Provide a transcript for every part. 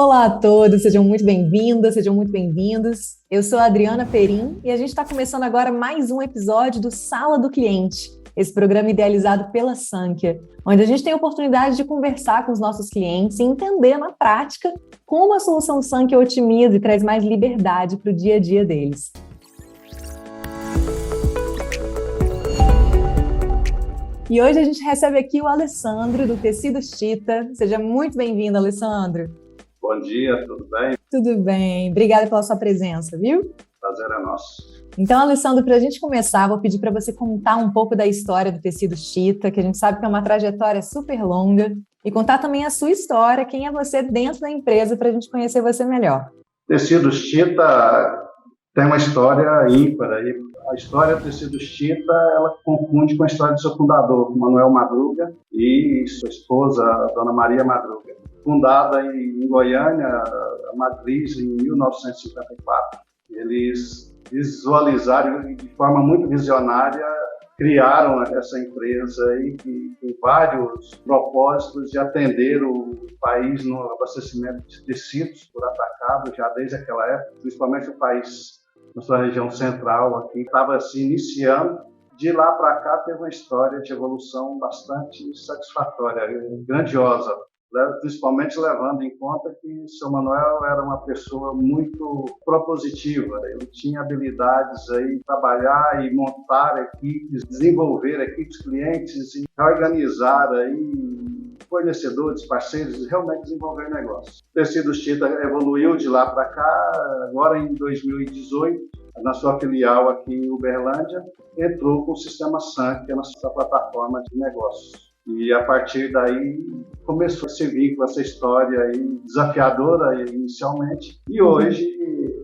Olá a todos, sejam muito bem-vindas, sejam muito bem-vindos. Eu sou a Adriana Perim e a gente está começando agora mais um episódio do Sala do Cliente, esse programa idealizado pela Sankhya, onde a gente tem a oportunidade de conversar com os nossos clientes e entender na prática como a solução Sankhya otimiza e traz mais liberdade para o dia a dia deles. E hoje a gente recebe aqui o Alessandro, do Tecidos Chita. Seja muito bem-vindo, Alessandro. Bom dia, tudo bem? Tudo bem, obrigada pela sua presença, viu? Prazer é nosso. Então, Alessandro, para a gente começar, vou pedir para você contar um pouco da história do Tecidos Chita, que a gente sabe que é uma trajetória super longa, e contar também a sua história, quem é você dentro da empresa, para a gente conhecer você melhor. Tecidos Chita tem uma história ímpar aí. A história do Tecidos Chita, ela confunde com a história do seu fundador, Manuel Madruga, e sua esposa, a dona Maria Madruga. Fundada em Goiânia, a matriz em 1954. Eles visualizaram de forma muito visionária, criaram essa empresa aí com vários propósitos de atender o país no abastecimento de tecidos por atacado, já desde aquela época, principalmente o país na sua região central aqui, estava se iniciando. De lá para cá teve uma história de evolução bastante satisfatória, grandiosa, principalmente levando em conta que o seu Manuel era uma pessoa muito propositiva, ele tinha habilidades aí de trabalhar e montar equipes, desenvolver equipes clientes e organizar aí fornecedores, parceiros, realmente desenvolver negócios. O Tecidos Chita evoluiu de lá para cá, agora em 2018, na sua filial aqui em Uberlândia, entrou com o sistema Sankhya na sua plataforma de negócios. E a partir daí começou esse vínculo, essa história aí desafiadora inicialmente, e hoje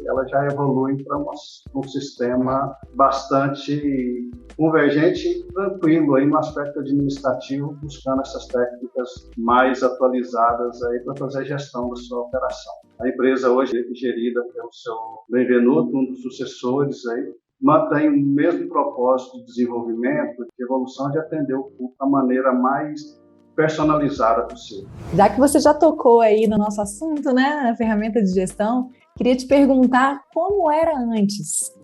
ela já evolui para um sistema bastante convergente e tranquilo aí no aspecto administrativo, buscando essas técnicas mais atualizadas aí para fazer a gestão da sua operação. A empresa hoje é gerida pelo seu Benvenuto, um dos sucessores aí, mantém o mesmo propósito de desenvolvimento, de evolução, de atender o público da maneira mais personalizada possível. Já que você já tocou aí no nosso assunto, né, na ferramenta de gestão, queria te perguntar como era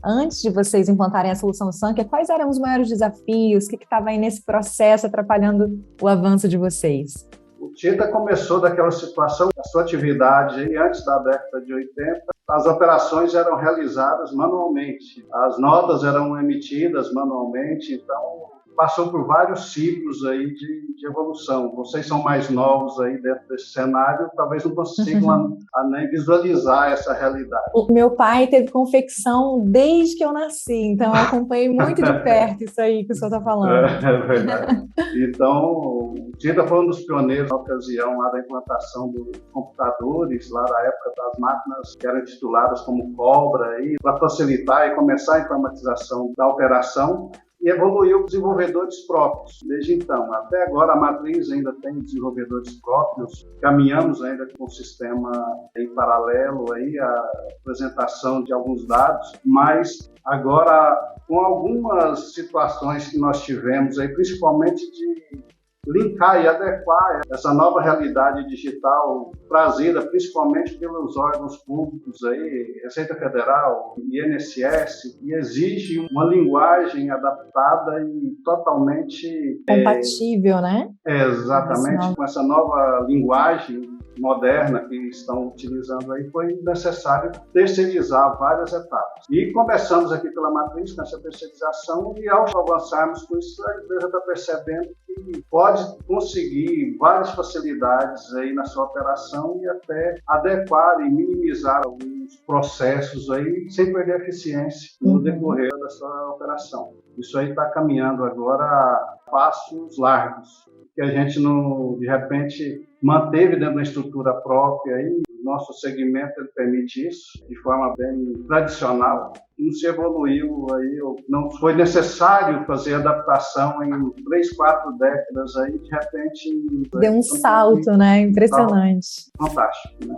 antes de vocês implantarem a solução Sankhya, quais eram os maiores desafios, o que estava aí nesse processo atrapalhando o avanço de vocês? O Chita começou daquela situação, a sua atividade aí, antes da década de 80, as operações eram realizadas manualmente, as notas eram emitidas manualmente, então passou por vários ciclos aí de evolução. Vocês são mais novos aí dentro desse cenário, talvez não consigam nem visualizar essa realidade. O meu pai teve confecção desde que eu nasci, então eu acompanhei muito de perto isso aí que o senhor está falando. É verdade. Então, o Chita foi um dos pioneiros na ocasião lá da implantação dos computadores, lá na época das máquinas que eram tituladas como Cobra, para facilitar e começar a informatização da operação. E evoluiu desenvolvedores próprios. Desde então, até agora a matriz ainda tem desenvolvedores próprios, caminhamos ainda com o sistema em paralelo, aí, a apresentação de alguns dados, mas agora com algumas situações que nós tivemos, aí, principalmente de linkar e adequar essa nova realidade digital trazida principalmente pelos órgãos públicos, aí, Receita Federal, INSS, que exige uma linguagem adaptada e totalmente compatível, né? Exatamente, com essa nova linguagem moderna que estão utilizando aí, foi necessário terceirizar várias etapas. E começamos aqui pela matriz, com essa terceirização, e ao avançarmos com isso, a empresa está percebendo que pode conseguir várias facilidades aí na sua operação e até adequar e minimizar alguns processos aí, sem perder eficiência no decorrer da sua operação. Isso aí está caminhando agora a passos largos, que a gente não, de repente, manteve dentro da estrutura própria aí. O nosso segmento ele permite isso de forma bem tradicional. Não se evoluiu aí, não foi necessário fazer adaptação em 3, 4 décadas aí, de repente. Deu um salto, né? Impressionante. Fantástico, né?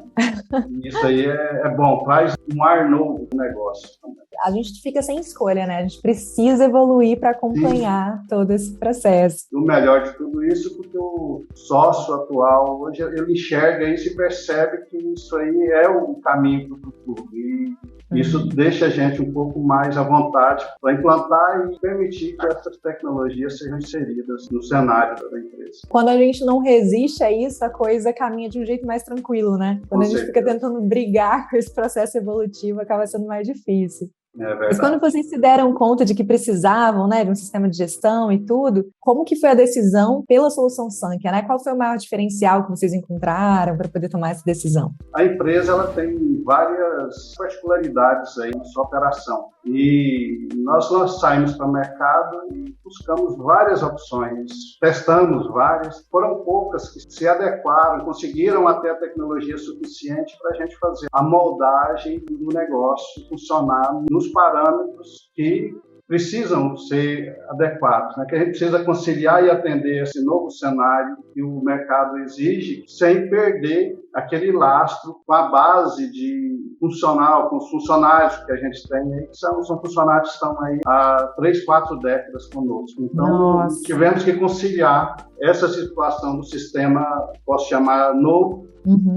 Isso aí é bom, traz um ar novo no negócio também. A gente fica sem escolha, né? A gente precisa evoluir para acompanhar todo esse processo. O melhor de tudo isso, porque o sócio atual, hoje, ele enxerga isso e percebe que isso aí é o caminho para o futuro. E isso deixa a gente um pouco mais à vontade para implantar e permitir que essas tecnologias sejam inseridas no cenário da empresa. Quando a gente não resiste a isso, a coisa caminha de um jeito mais tranquilo, né? Quando a gente fica tentando brigar com esse processo evolutivo, acaba sendo mais difícil. Mas quando vocês se deram conta de que precisavam, né, de um sistema de gestão e tudo, como que foi a decisão pela solução Sankhya, né? Qual foi o maior diferencial que vocês encontraram para poder tomar essa decisão? A empresa ela tem várias particularidades aí na sua operação e nós saímos para o mercado e buscamos várias opções, testamos várias, foram poucas que se adequaram, conseguiram até a tecnologia suficiente para a gente fazer a moldagem do negócio funcionar nos parâmetros que precisam ser adequados, né? Que a gente precisa conciliar e atender esse novo cenário que o mercado exige, sem perder aquele lastro com a base de funcional, com os funcionários que a gente tem aí, que são funcionários que estão aí há 3, 4 décadas conosco. Então, tivemos que conciliar essa situação do sistema, posso chamar novo,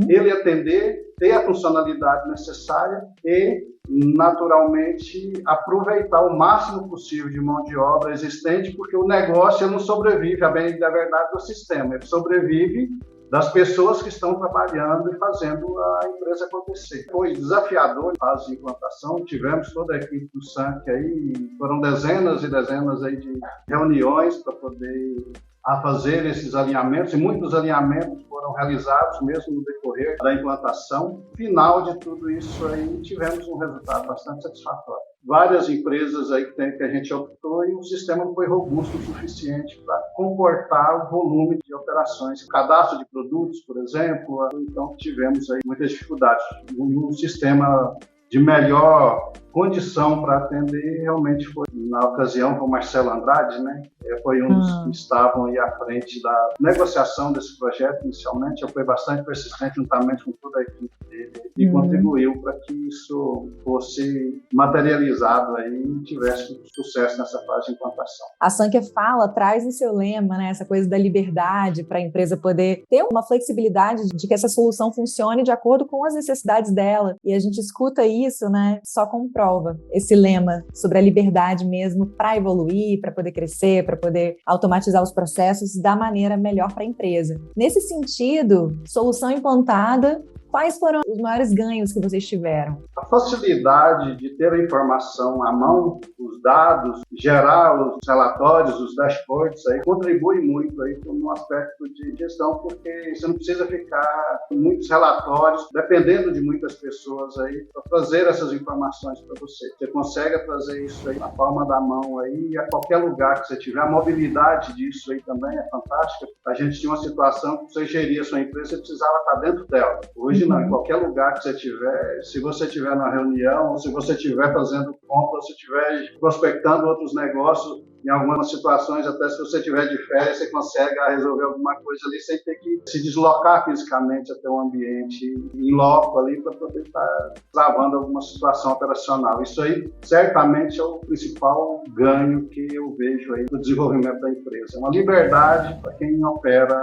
ele atender, ter a funcionalidade necessária e, naturalmente, aproveitar o máximo possível de mão de obra existente, porque o negócio não sobrevive, a bem da verdade, do sistema, ele sobrevive das pessoas que estão trabalhando e fazendo a empresa acontecer. Foi desafiador a fase de implantação, tivemos toda a equipe do Sankhya aí, foram dezenas e dezenas aí de reuniões para poder fazer esses alinhamentos, e muitos alinhamentos foram realizados mesmo no decorrer da implantação. Final de tudo isso aí, tivemos um resultado bastante satisfatório. Várias empresas aí que a gente optou e o sistema não foi robusto o suficiente para comportar o volume de operações. Cadastro de produtos, por exemplo, então tivemos aí muitas dificuldades. Um sistema de melhor condição para atender realmente foi, na ocasião, com o Marcelo Andrade, né? Foi um dos que estavam aí à frente da negociação desse projeto inicialmente. Eu fui bastante persistente juntamente com toda a equipe dele e contribuiu para que isso fosse materializado aí e tivesse sucesso nessa fase de implantação. A Sankhya traz no seu lema, né, essa coisa da liberdade para a empresa poder ter uma flexibilidade de que essa solução funcione de acordo com as necessidades dela. E a gente escuta isso, né, só comprova esse lema sobre a liberdade mesmo para evoluir, para poder crescer, para poder automatizar os processos da maneira melhor para a empresa. Nesse sentido, solução implantada, quais foram os maiores ganhos que vocês tiveram? A facilidade de ter a informação à mão, os dados, gerar os relatórios, os dashboards, aí, contribui muito aí no aspecto de gestão, porque você não precisa ficar com muitos relatórios, dependendo de muitas pessoas aí, para trazer essas informações para você. Você consegue trazer isso aí na palma da mão aí, a qualquer lugar que você tiver. A mobilidade disso aí também é fantástica. A gente tinha uma situação que você geria a sua empresa, você precisava estar dentro dela. Hoje não, em qualquer lugar que você estiver, se você estiver na reunião, ou se você estiver fazendo compra, ou se estiver prospectando outros negócios, em algumas situações, até se você estiver de férias, você consegue resolver alguma coisa ali sem ter que se deslocar fisicamente até o ambiente em loco ali para poder estar travando alguma situação operacional. Isso aí certamente é o principal ganho que eu vejo aí no desenvolvimento da empresa. Uma liberdade para quem opera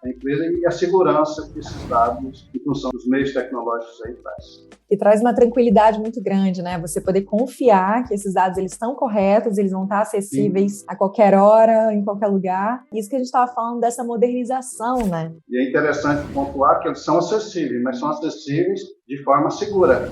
a empresa e a segurança que esses dados, em função dos meios tecnológicos aí traz. E traz uma tranquilidade muito grande, né? Você poder confiar que esses dados eles estão corretos, eles vão estar acessíveis a qualquer hora, em qualquer lugar. Isso que a gente estava falando dessa modernização, né? E é interessante pontuar que eles são acessíveis, mas são acessíveis de forma segura.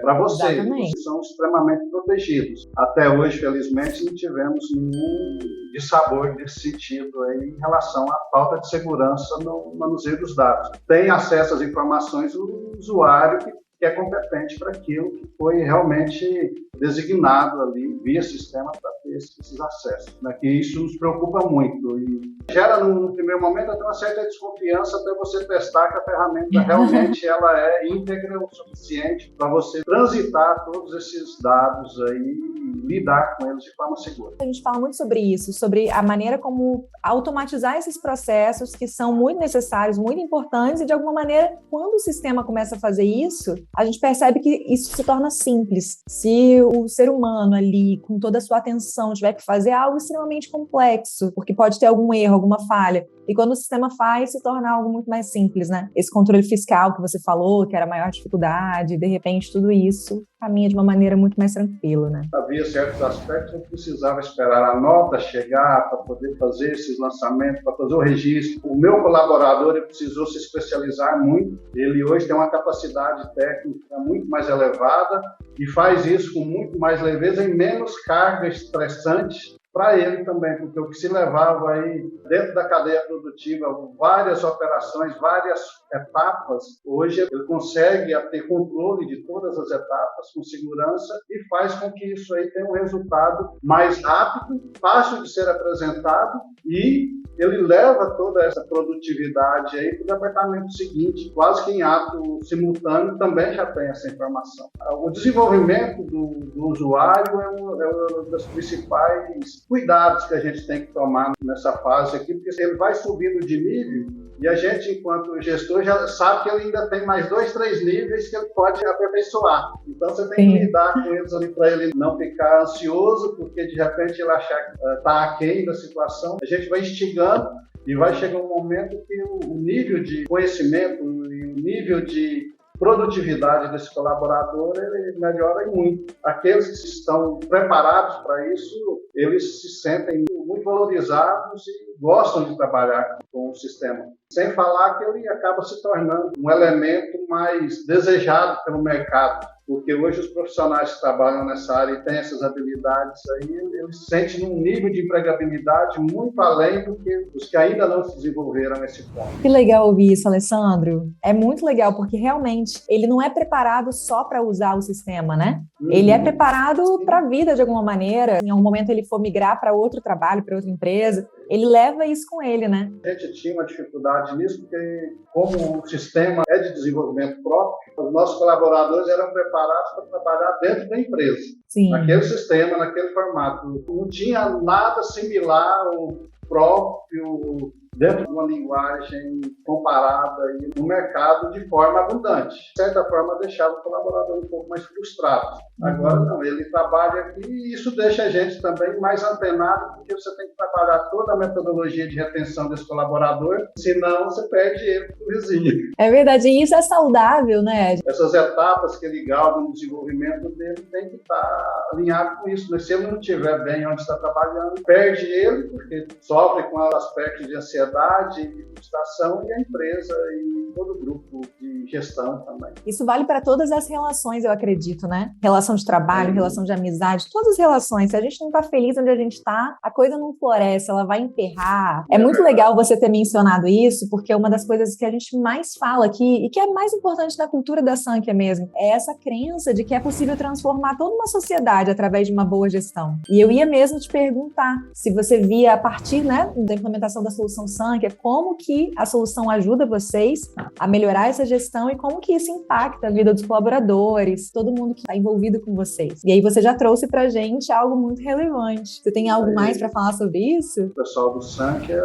Para vocês, vocês são extremamente protegidos. Até hoje, felizmente, não tivemos nenhum dissabor nesse sentido aí, em relação à falta de segurança no manuseio dos dados. Tem acesso às informações o usuário que que é competente para aquilo que foi realmente designado ali via sistema para ter esses acessos, né? Que isso nos preocupa muito e gera no primeiro momento até uma certa desconfiança até você testar que a ferramenta realmente ela é íntegra o suficiente para você transitar todos esses dados aí e lidar com eles de forma segura. A gente fala muito sobre isso, sobre a maneira como automatizar esses processos que são muito necessários, muito importantes e de alguma maneira, quando o sistema começa a fazer isso, a gente percebe que isso se torna simples. Se o ser humano ali, com toda a sua atenção, tiver que fazer algo extremamente complexo, porque pode ter algum erro, alguma falha, e quando o sistema faz, se torna algo muito mais simples, né? Esse controle fiscal que você falou, que era a maior dificuldade, de repente tudo isso caminha de uma maneira muito mais tranquila, né? Havia certos aspectos que eu precisava esperar a nota chegar para poder fazer esses lançamentos, para fazer o registro. O meu colaborador ele precisou se especializar muito. Ele hoje tem uma capacidade técnica muito mais elevada e faz isso com muito mais leveza e menos carga estressante para ele também, porque o que se levava aí dentro da cadeia produtiva, várias operações, várias etapas, hoje ele consegue ter controle de todas as etapas com segurança e faz com que isso aí tenha um resultado mais rápido, fácil de ser apresentado e ele leva toda essa produtividade aí para o departamento seguinte, quase que em ato simultâneo também já tem essa informação. O desenvolvimento do usuário é um dos principais cuidados que a gente tem que tomar nessa fase aqui, porque ele vai subindo de nível e a gente, enquanto gestor, já sabe que ele ainda tem mais 2, 3 níveis que ele pode aperfeiçoar. Então, você tem que lidar com eles ali para ele não ficar ansioso, porque de repente ele achar que está aquém da situação. A gente vai instigando e vai chegar um momento que o nível de conhecimento e o nível de produtividade desse colaborador ele melhora muito. Aqueles que estão preparados para isso, eles se sentem muito valorizados e gostam de trabalhar com o sistema. Sem falar que ele acaba se tornando um elemento mais desejado pelo mercado, porque hoje os profissionais que trabalham nessa área e têm essas habilidades aí, eles se sentem num nível de empregabilidade muito além do que os que ainda não se desenvolveram nesse ponto. Que legal ouvir isso, Alessandro. É muito legal, porque realmente ele não é preparado só para usar o sistema, né? Ele é preparado para a vida de alguma maneira. Em algum momento ele for migrar para outro trabalho, para outra empresa, ele leva isso com ele, né? A gente tinha uma dificuldade nisso, porque como o sistema é de desenvolvimento próprio, os nossos colaboradores eram preparados para trabalhar dentro da empresa. Sim. Naquele sistema, naquele formato. Não tinha nada similar ou próprio dentro de uma linguagem comparada aí no mercado de forma abundante. De certa forma, deixava o colaborador um pouco mais frustrado. Agora não, ele trabalha aqui e isso deixa a gente também mais antenado, porque você tem que trabalhar toda a metodologia de retenção desse colaborador, senão você perde ele para o vizinho. É verdade, e isso é saudável, né? Essas etapas que ele galga no desenvolvimento dele tem que estar alinhado com isso. Mas se ele não estiver bem onde está trabalhando, perde ele, porque sofre com aspectos de ansiedade, de frustração, e a empresa e todo o grupo de gestão também. Isso vale para todas as relações, eu acredito, né? Relação de trabalho, relação de amizade, todas as relações. Se a gente não está feliz onde a gente está, a coisa não floresce, ela vai emperrar. É muito legal você ter mencionado isso, porque é uma das coisas que a gente mais fala aqui e que é mais importante na cultura da Sankhya mesmo, é essa crença de que é possível transformar toda uma sociedade através de uma boa gestão. E eu ia mesmo te perguntar se você via a partir, né, da implementação da solução Sankhya, como que a solução ajuda vocês a melhorar essa gestão e como que isso impacta a vida dos colaboradores, todo mundo que está envolvido com vocês. E aí você já trouxe para a gente algo muito relevante. Você tem algo mais para falar sobre isso? O pessoal do Sankhya,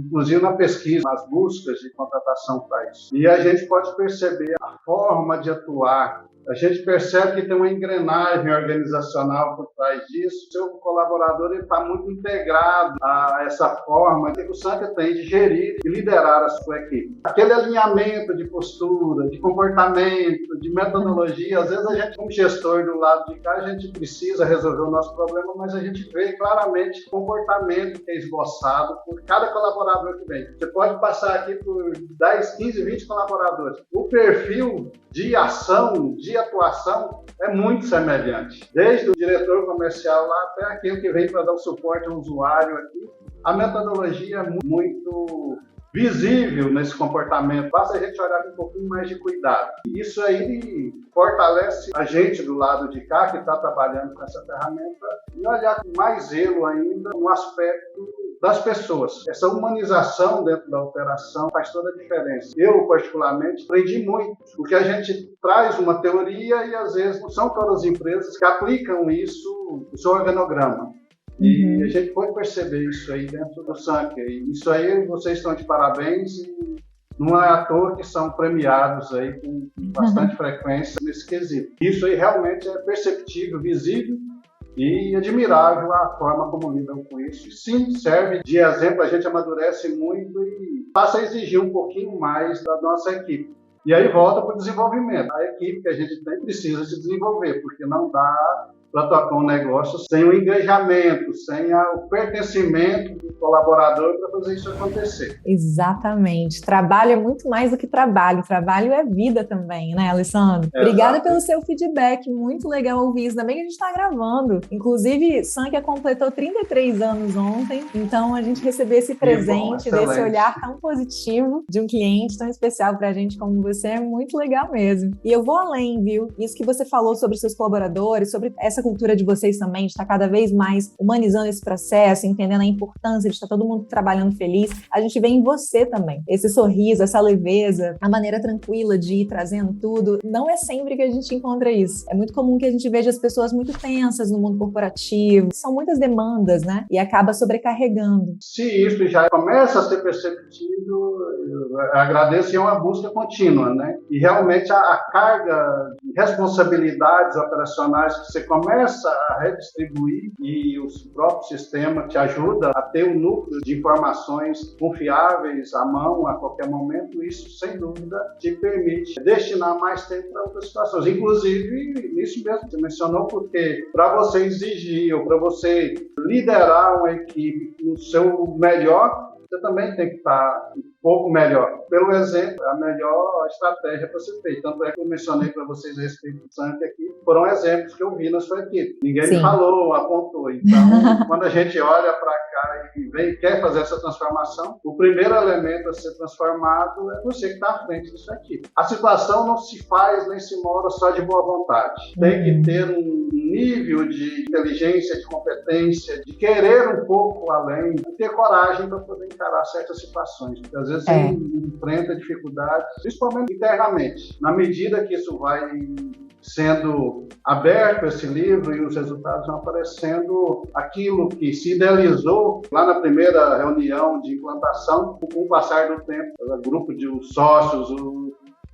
inclusive na pesquisa, nas buscas de contratação para isso. E a gente pode perceber a forma de atuar. A gente percebe que tem uma engrenagem organizacional por trás disso. O seu colaborador está muito integrado a essa forma que o Sankhya tem de gerir e liderar a sua equipe. Aquele alinhamento de postura, de comportamento, de metodologia, às vezes a gente, como gestor do lado de cá, a gente precisa resolver o nosso problema, mas a gente vê claramente o comportamento que é esboçado por cada colaborador que vem. Você pode passar aqui por 10, 15, 20 colaboradores. O perfil de ação, de atuação é muito semelhante. Desde o diretor comercial lá até aquele que vem para dar o suporte ao usuário aqui, a metodologia é muito visível nesse comportamento. Basta a gente olhar com um pouquinho mais de cuidado. Isso aí fortalece a gente do lado de cá, que está trabalhando com essa ferramenta, e olhar com mais zelo ainda no aspecto das pessoas. Essa humanização dentro da operação faz toda a diferença. Eu, particularmente, aprendi muito, porque a gente traz uma teoria e, às vezes, não são todas as empresas que aplicam isso no seu organograma. E a gente pode perceber isso aí dentro do Sankia. E isso aí, vocês estão de parabéns e não é à toa que são premiados aí com bastante frequência nesse quesito. Isso aí realmente é perceptível, visível e admirável a forma como lidam com isso. Sim, serve de exemplo, a gente amadurece muito e passa a exigir um pouquinho mais da nossa equipe. E aí volta para o desenvolvimento. A equipe que a gente tem precisa se desenvolver, porque não dá para tocar um negócio sem o engajamento, sem o pertencimento do colaborador para fazer isso acontecer. Exatamente. Trabalho é muito mais do que trabalho. Trabalho é vida também, né, Alessandro? Obrigada pelo seu feedback. Muito legal ouvir isso. Ainda bem que a gente está gravando. Inclusive, Sankia completou 33 anos ontem. Então, a gente receber esse presente, desse olhar tão positivo de um cliente tão especial para a gente como você é muito legal mesmo. E eu vou além, viu? Isso que você falou sobre os seus colaboradores, sobre essa cultura de vocês também, de estar cada vez mais humanizando esse processo, entendendo a importância de estar todo mundo trabalhando feliz. A gente vê em você também. Esse sorriso, essa leveza, a maneira tranquila de ir trazendo tudo. Não é sempre que a gente encontra isso. É muito comum que a gente veja as pessoas muito tensas no mundo corporativo. São muitas demandas, né? E acaba sobrecarregando. Se isso já começa a ser perceptível, eu agradeço, e é uma busca contínua, né? E realmente a carga de responsabilidades operacionais que você começa a redistribuir e o próprio sistema te ajuda a ter um núcleo de informações confiáveis à mão a qualquer momento, isso sem dúvida te permite destinar mais tempo para outras situações. Inclusive, nisso mesmo você mencionou, porque para você exigir ou para você liderar uma equipe no seu melhor, você também tem que estar um pouco melhor. Pelo exemplo, a melhor estratégia para ser feita. Tanto é que eu mencionei para vocês a respeito do Sankia aqui, foram exemplos que eu vi na sua equipe. Ninguém me falou, apontou. Então, quando a gente olha para cá e quer fazer essa transformação, o primeiro elemento a ser transformado é você que está à frente da sua equipe. A situação não se faz nem se mora só de boa vontade. Tem que ter um nível de inteligência, de competência, de querer um pouco além, de ter coragem para poder encarar certas situações. Porque às vezes você enfrenta dificuldades, principalmente internamente. Na medida que isso vai sendo aberto, esse livro, e os resultados vão aparecendo, aquilo que se idealizou lá na primeira reunião de implantação, com o passar do tempo, o grupo de sócios,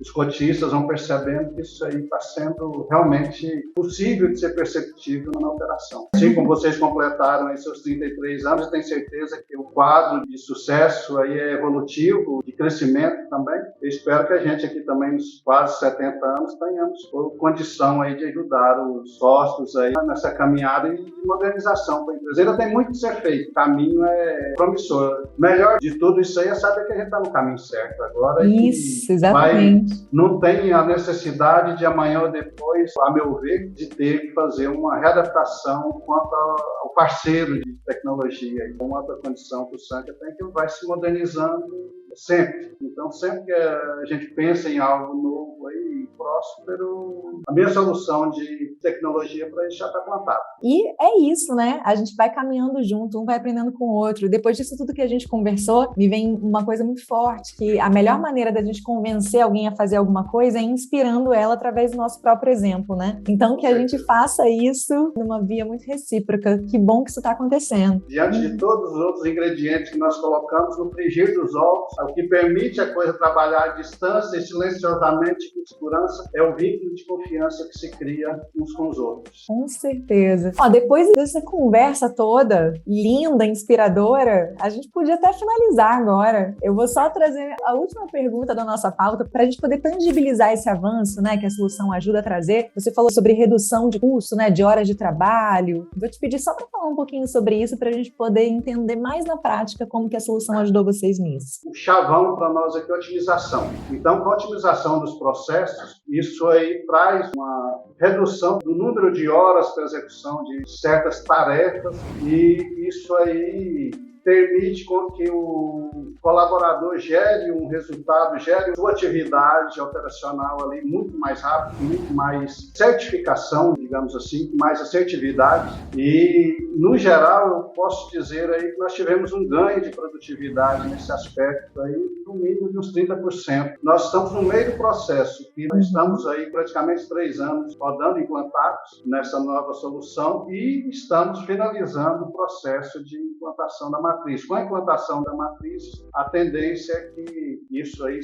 os cotistas vão percebendo que isso aí está sendo realmente possível de ser perceptível na operação. Assim como vocês completaram aí seus 33 anos, eu tenho certeza que o quadro de sucesso aí é evolutivo, de crescimento também. Eu espero que a gente aqui também, nos quase 70 anos, tenhamos condição aí de ajudar os sócios aí nessa caminhada de modernização da empresa. Ainda tem muito que ser feito, o caminho é promissor. Melhor de tudo isso aí é saber que a gente está no caminho certo agora. Isso, exatamente. Não tem a necessidade de amanhã ou depois, a meu ver, de ter que fazer uma readaptação quanto ao parceiro de tecnologia. Então, uma outra condição que o Sankia tem que vai se modernizando sempre. Então, sempre que a gente pensa em algo novo aí, próspero, a minha solução de tecnologia para isso já está plantada. E é isso, né? A gente vai caminhando junto, um vai aprendendo com o outro. Depois disso tudo que a gente conversou, me vem uma coisa muito forte, que a melhor maneira da gente convencer alguém a fazer alguma coisa é inspirando ela através do nosso próprio exemplo, né? Então, que a gente faça isso numa via muito recíproca. Que bom que isso está acontecendo. Diante de todos os outros ingredientes que nós colocamos no frigir dos ovos, o que permite a coisa trabalhar à distância e silenciosamente com segurança é o vínculo de confiança que se cria uns com os outros. Com certeza. Ó, depois dessa conversa toda, linda, inspiradora, a gente podia até finalizar agora. Eu vou só trazer a última pergunta da nossa pauta para a gente poder tangibilizar esse avanço, né, que a solução ajuda a trazer. Você falou sobre redução de custo, né, de horas de trabalho. Vou te pedir só para falar um pouquinho sobre isso para a gente poder entender mais na prática como que a solução ajudou vocês nisso. O chavão para nós aqui é a otimização. Então, com a otimização dos processos, isso aí traz uma redução do número de horas para execução de certas tarefas e isso aí permite com que o colaborador gere um resultado, gere sua atividade operacional ali muito mais rápido, muito mais certificação, digamos assim, mais assertividade. E, no geral, eu posso dizer aí que nós tivemos um ganho de produtividade nesse aspecto aí, no mínimo de uns 30%. Nós estamos no meio do processo, e nós estamos aí praticamente 3 anos rodando implantados nessa nova solução e estamos finalizando o processo de implantação da matriz. Com a implantação da matriz, a tendência é que isso aí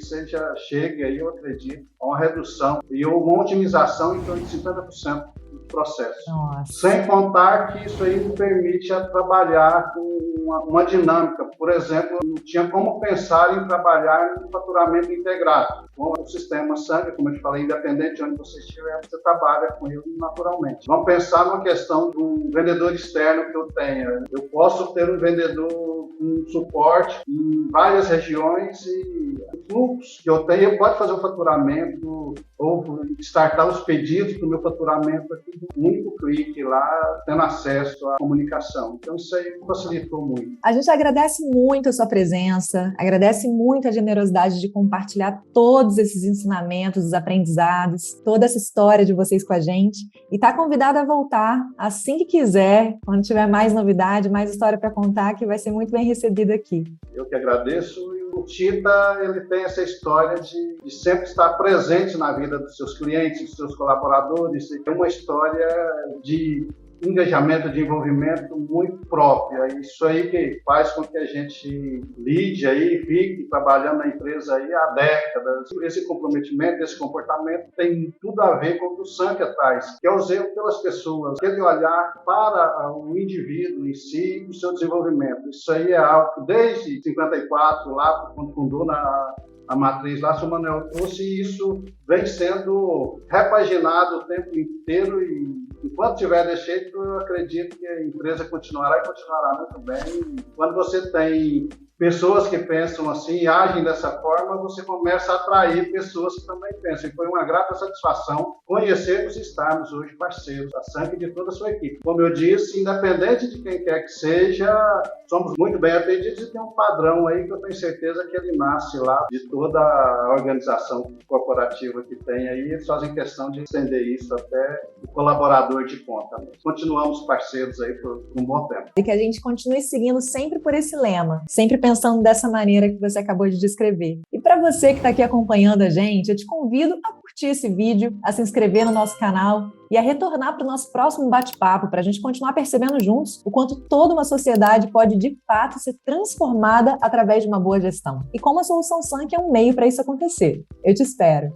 chegue aí, eu acredito, a uma redução e uma otimização em torno de 50% do processo. Nossa. Sem contar que isso aí me permite trabalhar com uma dinâmica. Por exemplo, não tinha como pensar em trabalhar em faturamento integrado. Com o sistema Sangue, como eu te falei, independente de onde você estiver, você trabalha com ele naturalmente. Vamos pensar numa questão de um vendedor externo que eu tenha. Eu posso ter um vendedor com suporte em várias regiões e o fluxo que eu tenho pode fazer o faturamento ou startar os pedidos para o meu faturamento aqui com um único clique lá, tendo acesso à comunicação. Então, isso aí facilitou muito. A gente agradece muito a sua presença, agradece muito a generosidade de compartilhar todos esses ensinamentos, os aprendizados, toda essa história de vocês com a gente. E está convidada a voltar assim que quiser, quando tiver mais novidade, mais história para contar, que vai ser muito bem recebida aqui. Eu que agradeço. O Tita, ele tem essa história de sempre estar presente na vida dos seus clientes, dos seus colaboradores. É uma história de engajamento, de envolvimento muito própria. Isso aí que faz com que a gente lide aí, fique trabalhando na empresa aí há décadas. Esse comprometimento, esse comportamento tem tudo a ver com o que o Sankhya traz, que é o zelo pelas pessoas, aquele olhar para o indivíduo em si e o seu desenvolvimento. Isso aí é algo que desde 54, lá quando fundou a matriz lá, o Sr. Manuel trouxe, e isso vem sendo repaginado o tempo inteiro e enquanto tiver desse jeito, eu acredito que a empresa continuará e continuará muito bem. Quando você tem pessoas que pensam assim e agem dessa forma, você começa a atrair pessoas que também pensam. E foi uma grata satisfação conhecermos e estarmos hoje parceiros da Sankhya e de toda a sua equipe. Como eu disse, independente de quem quer que seja, somos muito bem atendidos e tem um padrão aí que eu tenho certeza que ele nasce lá de toda a organização corporativa que tem aí. Eles fazem questão de estender isso até o colaborador de ponta. Continuamos parceiros aí por um bom tempo. E que a gente continue seguindo sempre por esse lema, sempre pensando dessa maneira que você acabou de descrever. E para você que está aqui acompanhando a gente, eu te convido a curtir esse vídeo, a se inscrever no nosso canal e a retornar para o nosso próximo bate-papo, para a gente continuar percebendo juntos o quanto toda uma sociedade pode, de fato, ser transformada através de uma boa gestão. E como a solução Sankhya é um meio para isso acontecer. Eu te espero!